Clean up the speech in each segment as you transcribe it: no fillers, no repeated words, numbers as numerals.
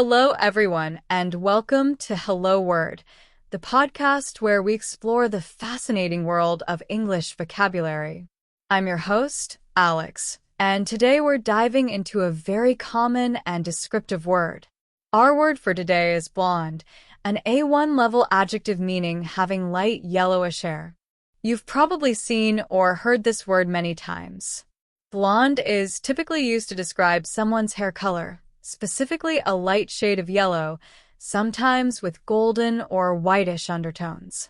Hello, everyone, and welcome to Hello Word, the podcast where we explore the fascinating world of English vocabulary. I'm your host, Alex, and today we're diving into a very common and descriptive word. Our word for today is blonde, an A1 level adjective meaning having light yellowish hair. You've probably seen or heard this word many times. Blonde is typically used to describe someone's hair color, specifically a light shade of yellow, sometimes with golden or whitish undertones.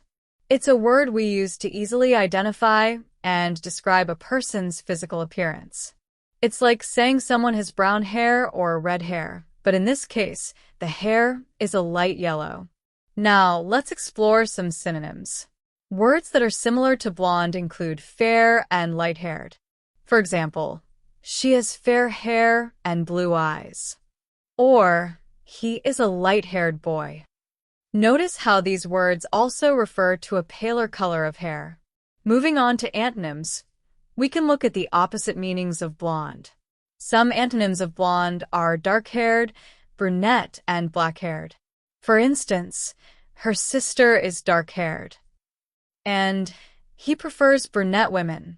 It's a word we use to easily identify and describe a person's physical appearance. It's like saying someone has brown hair or red hair, but in this case, the hair is a light yellow. Now, let's explore some synonyms. Words that are similar to blonde include fair and light-haired. For example, she has fair hair and blue eyes. Or, he is a light-haired boy. Notice how these words also refer to a paler color of hair. Moving on to antonyms, we can look at the opposite meanings of blonde. Some antonyms of blonde are dark-haired, brunette, and black-haired. For instance, her sister is dark-haired, and he prefers brunette women.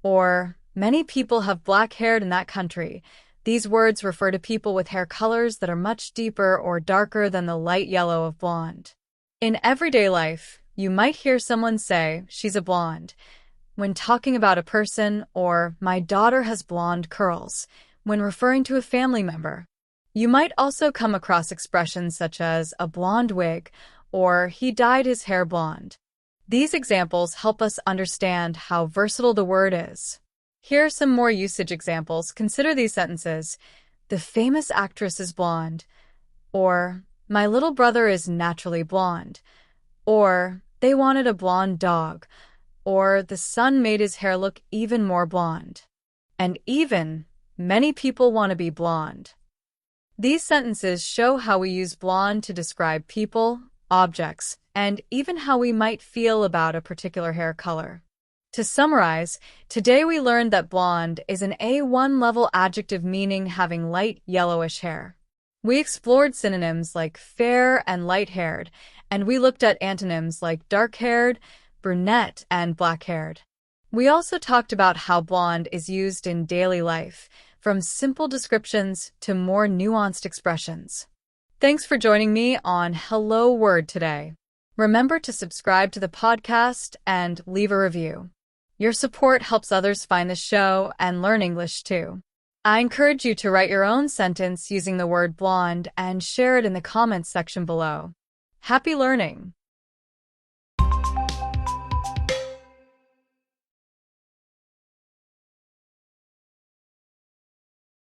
Or, many people have black hair in that country. These words refer to people with hair colors that are much deeper or darker than the light yellow of blonde. In everyday life, you might hear someone say, she's a blonde, when talking about a person, or my daughter has blonde curls, when referring to a family member. You might also come across expressions such as a blonde wig, or he dyed his hair blonde. These examples help us understand how versatile the word is. Here are some more usage examples. Consider these sentences. The famous actress is blonde. Or, my little brother is naturally blonde. Or, they wanted a blonde dog. Or, the sun made his hair look even more blonde. And even, many people want to be blonde. These sentences show how we use blonde to describe people, objects, and even how we might feel about a particular hair color. To summarize, today we learned that blonde is an A1 level adjective meaning having light yellowish hair. We explored synonyms like fair and light-haired, and we looked at antonyms like dark-haired, brunette, and black-haired. We also talked about how blonde is used in daily life, from simple descriptions to more nuanced expressions. Thanks for joining me on Hello Word today. Remember to subscribe to the podcast and leave a review. Your support helps others find the show and learn English too. I encourage you to write your own sentence using the word blonde and share it in the comments section below. Happy learning!